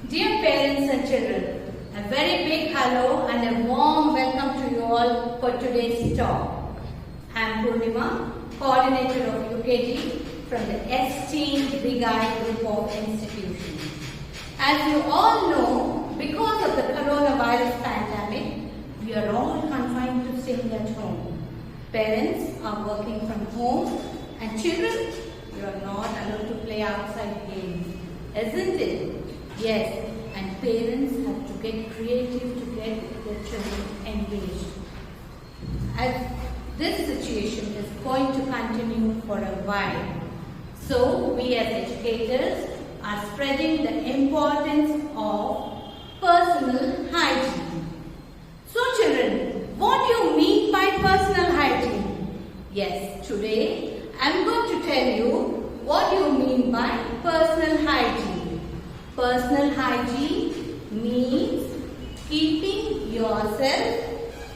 Dear parents and children, a very big hello and a warm welcome to you all for today's talk. I am Purnima, coordinator of UKG from the esteemed Big I group of institutions. As you all know, because of the coronavirus pandemic, we are all confined to staying at home. Parents are working from home and children, you are not allowed to play outside games, isn't it? Yes, and parents have to get creative to get their children engaged. As this situation is going to continue for a while, so we as educators are spreading the importance of personal hygiene. So children, what do you mean by personal hygiene? Yes, today I am going to tell you what you mean by personal hygiene. Personal hygiene means keeping yourself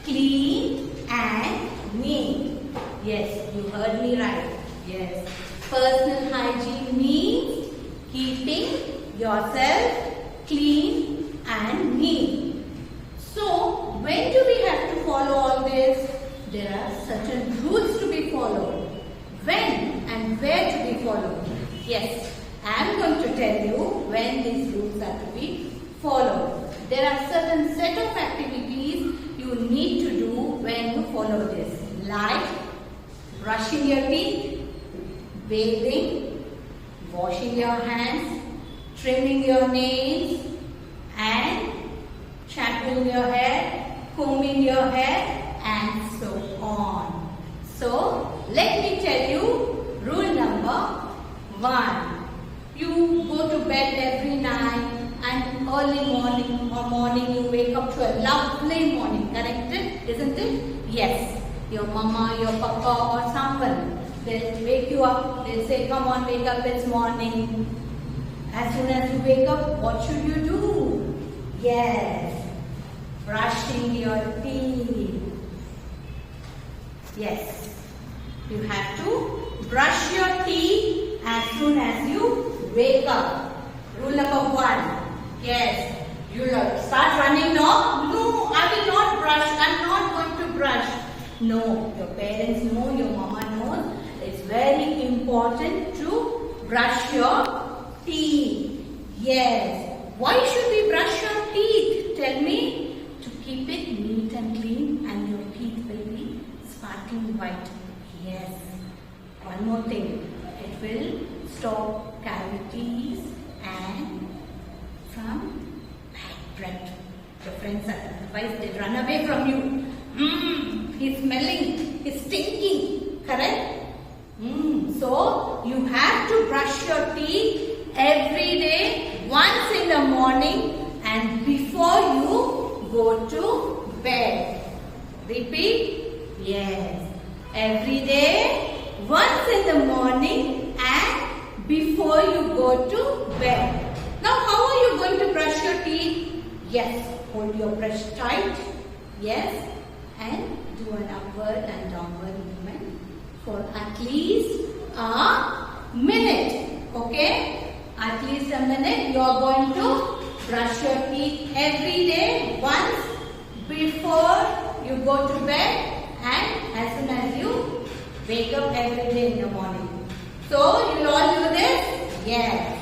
clean and neat. Yes, you heard me right. Yes, personal hygiene means keeping yourself clean and neat. So, when do we have to follow all this? There are certain rules to be followed. When and where to be followed? Yes, I am going to tell you when these rules are to be followed. There are certain set of activities you need to do when you follow this, like brushing your teeth, bathing, washing your hands, trimming your nails, and shampooing your hair, combing your hair, and so on. So, let me tell you rule number 1. You go to bed every night and early morning you wake up to a lovely morning, correct it? Isn't it? Yes. Your mama, your papa or someone, they'll wake you up, they'll say, come on, wake up, it's morning. As soon as you wake up, what should you do? Yes, brushing your teeth. Yes, you have to brush your teeth as soon as you wake up. Rule number 1. Yes, you start running now. No, I will not brush. I'm not going to brush. No, your parents know, your mama knows. It's very important to brush your teeth. Yes. Why should we brush your teeth? Tell me. To keep it neat and clean and your teeth will be sparkling white. Yes. One more thing. It will stop cavities and from bad breath. Your friends otherwise they run away from you. He's smelling, he's stinking, correct? So you have to brush your teeth every day, once in the morning and before you go to bed. Repeat. Yes. Every day, once in the morning and before you go to bed. Now how are you going to brush your teeth? Yes, hold your brush tight. Yes, and do an upward and downward movement for at least a minute. Okay? At least a minute. You are going to brush your teeth every day once before you go to bed and as soon as you wake up every day in the morning. So, you will all do this? Yes.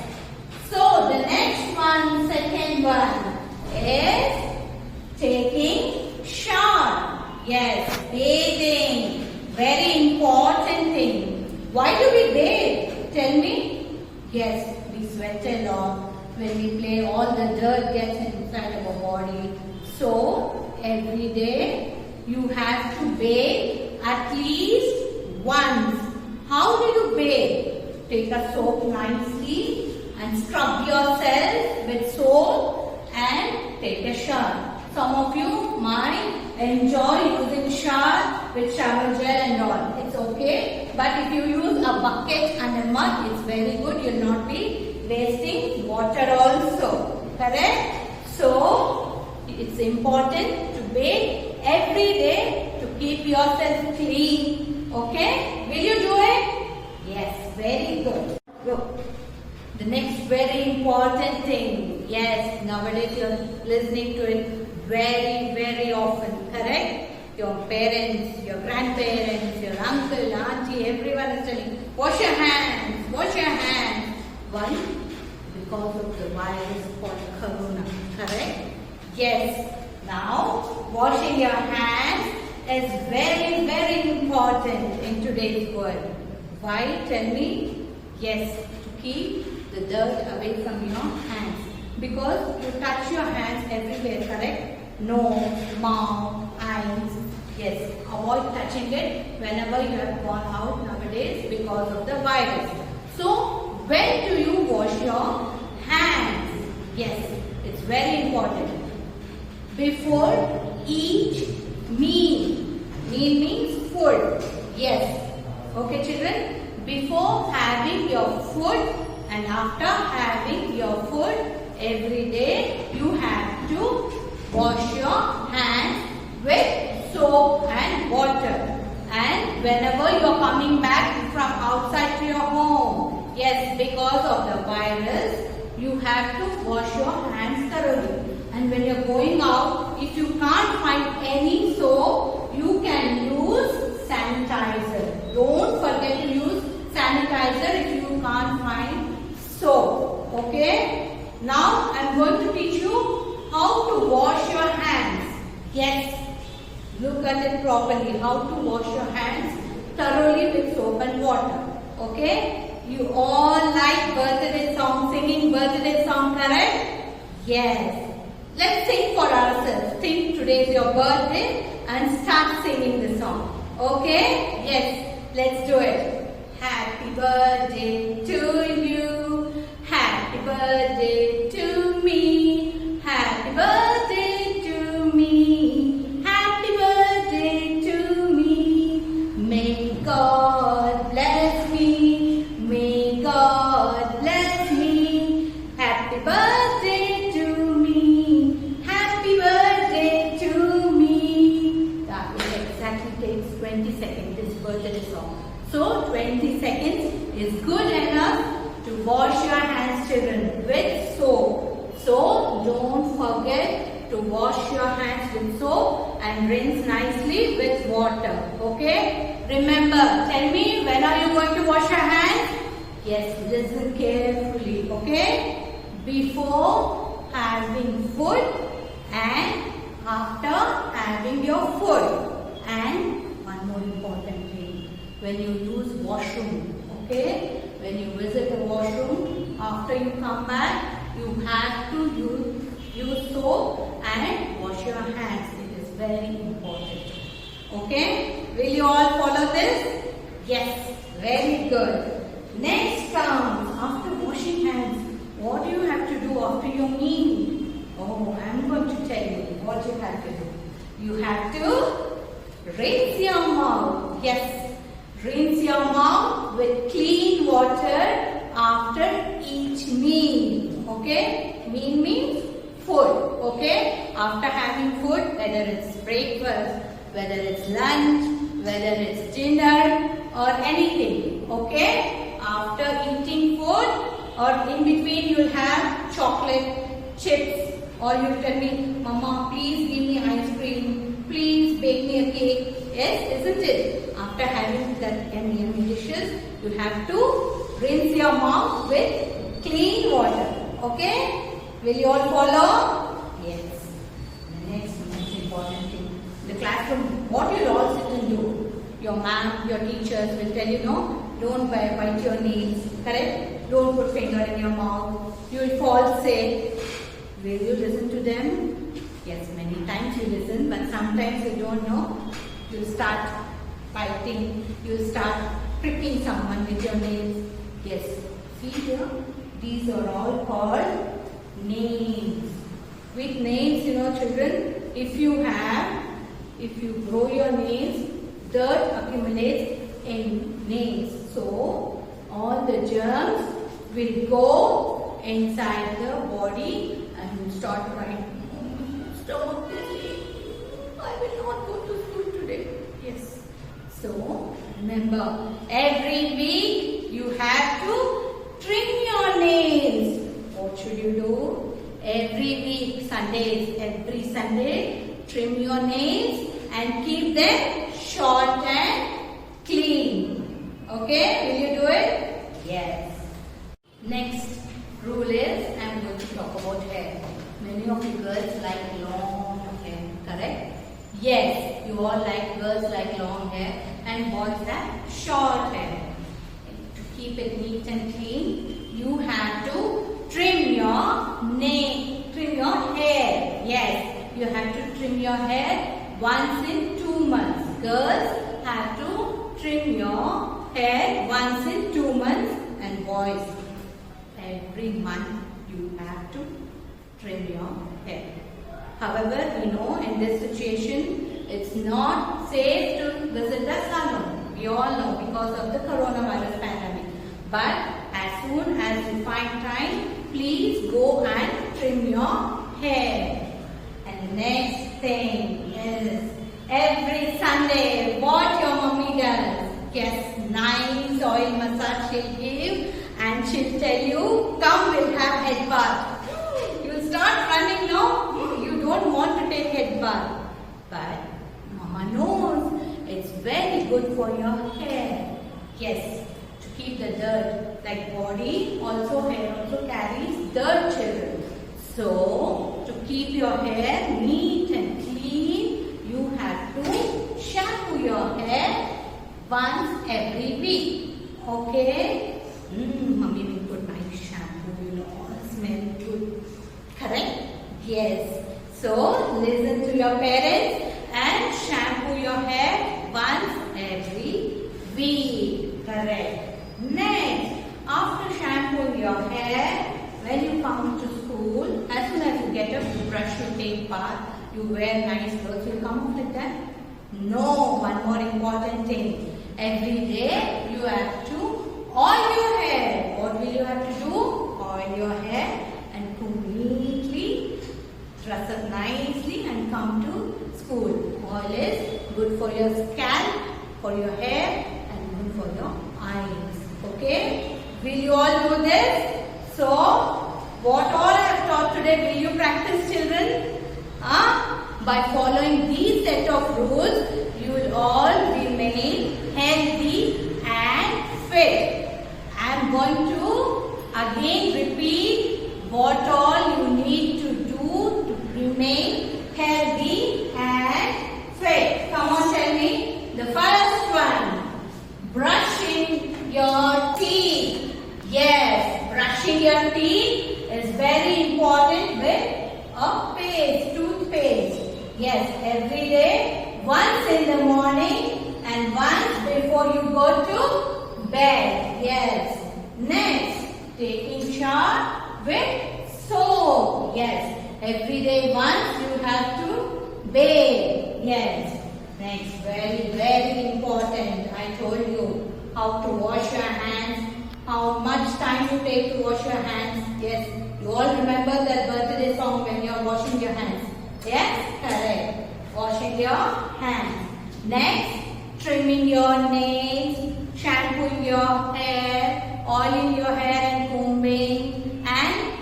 So, the next one, second one is taking shower. Yes, bathing. Very important thing. Why do we bathe? Tell me. Yes, we sweat a lot. When we play, all the dirt gets inside our body. So, every day you have to bathe at least once. How do you bathe? Take a soap nicely and scrub yourself with soap and take a shower. Some of you might enjoy using shower with shower gel and all. It's okay. But if you use a bucket and a mug, it's very good. You'll not be wasting water also. Correct? So, it's important to bathe every day to keep yourself clean. Okay? Will you do it? Yes, very good. Go. The next very important thing. Yes, nowadays you're listening to it very often, correct? Your parents, your grandparents, your uncle, auntie, everyone is telling, wash your hands, wash your hands. Why? Because of the virus called corona, correct? Yes. Now, washing your hands is very important in today's world. Why? Tell me. Yes, to keep the dirt away from your hands. Because you touch your hands everywhere, correct? Nose, mouth, eyes. Yes, avoid touching it whenever you have gone out nowadays because of the virus. So, when do you wash your hands? Yes, it's very important. Before each meal. Meal means food. Yes. Okay, children? Before having your food and after having your food, every day you have to wash your hands with soap and water. And whenever you are coming back from outside to your home, yes, because of the virus, you have to wash your hands thoroughly. And when you are going out, if you can't find any soap, you can use sanitizer. Don't forget to use sanitizer if you can't find soap. Okay? Now I am going to teach you how to wash your hands. Yes. Look at it properly. How to wash your hands thoroughly with soap and water. Okay? You all like birthday song, singing birthday song, correct? Yes. Let's sing for ourselves. Think today is your birthday and start singing the song. Okay? Yes. Let's do it. Happy birthday to you. Happy birthday to me. Happy birthday to me. Happy birthday to me. May God bless me. May God bless me. Happy birthday to me. Happy birthday to me. That will exactly takes 20 seconds, this birthday song. So 20 seconds is good enough to wash your hands, children, with soap. So don't forget to wash your hands with soap and rinse nicely with water. Okay? Remember, tell me, when are you going to wash your hands? Yes, listen carefully. Okay? Before having food and after having your food. And one more important thing, when you use washroom. Okay? When you visit a washroom, after you come back, you have to use soap and wash your hands. It is very important. Okay? Will you all follow this? Yes. Very good. Next comes, after washing hands, what do you have to do after your meal? Oh, I am going to tell you what you have to do. You have to rinse your mouth. Yes. Rinse your mouth with clean water after each meal. Okay? Meal means food. Okay? After having food, whether it's breakfast, whether it's lunch, whether it's dinner or anything. Okay? After eating food or in between you will have chocolate, chips, or you will tell me, Mama, please give me ice cream. Please bake me a cake. Yes, isn't it? After having that yummy dishes, you have to rinse your mouth with clean water. Okay? Will you all follow? Yes. The next most important thing, the classroom, what you will all sit and do. Your ma'am, your teachers will tell you, no, don't bite your nails. Correct? Don't put finger in your mouth. You will fall sick. Will you listen to them? Yes, many times you listen, but sometimes you don't know. You start biting, you start pricking someone with your nails. Yes, see here, these are all called nails. With nails, you know, children, if you grow your nails, dirt accumulates in nails. So, all the germs will go inside the body and will start crying. Stomach busy. I will not go to school today. Yes. So, remember, every week you have to trim your nails. should you do? Every week, Sundays, every Sunday, trim your nails and keep them short and clean. Okay, will you do it? Yes. Next rule is, I am going to talk about hair. Many of you girls like long hair, correct? Yes, you all like, girls like long hair and boys have short hair. To keep it neat and clean, you have to trim your hair. Yes, you have to trim your hair once in 2 months. Girls have to trim your hair once in 2 months and boys every month you have to trim your hair. However, we know in this situation it's not safe to visit the salon. We all know because of the coronavirus pandemic. But as soon as you find time, please go and trim your hair. And next thing is every Sunday what your mummy does. Yes, nice oil massage she'll give and she'll tell you, come, we'll have head bath. You'll start running now. You don't want to take head bath. But Mama knows it's very good for your hair. Yes, to keep the dirt, like body, also hair also carries dirt, children. So, to keep your hair neat and clean, you have to shampoo your hair once every week. Okay? Mummy will put nice shampoo, smell good. Correct? Yes. So, listen to your parents and shampoo your hair once every week. Correct. Next, after shampooing your hair, when you come to school, as soon as you get up, you brush, you take bath, you wear nice clothes, you come up with that. No, one more important thing. Every day you have to oil your hair. What will you have to do? Oil your hair and comb neatly, dress up nicely and come to school. Oil is good for your scalp, for your hair and good for your eyes. Okay? Will you all do this? So, what all I have taught today, will you practice, children? By following these set of rules, you will all remain healthy and fit. I am going to again repeat what all you need to do to remain healthy and fit. Come on, tell me. The first one, brushing your teeth. Yes, brushing your teeth is very important with a paste, toothpaste. Yes, every day, once in the morning and once before you go to bed. Yes. Next, taking shower with soap. Yes, every day once you have to bathe. Yes. Next, very, very important. I told you how to wash your hands, how much time you take to wash your hands. Yes, you all remember that birthday song when you are washing your hands. Yes, correct. Washing your hands. Next, trimming your nails, shampooing your hair, oiling your hair and combing, and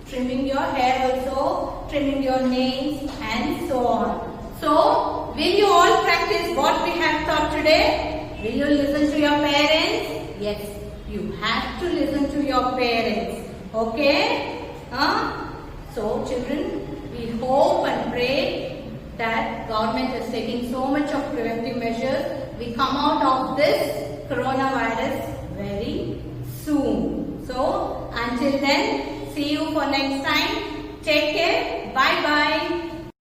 trimming your hair also, trimming your nails and so on. So, will you all practice what we have taught today? Will you listen to your parents? Yes, you have to listen to your parents. Okay? So, children, we hope and pray that government is taking so much of preventive measures. We come out of this coronavirus very soon. So, until then, see you for next time. Take care. Bye-bye.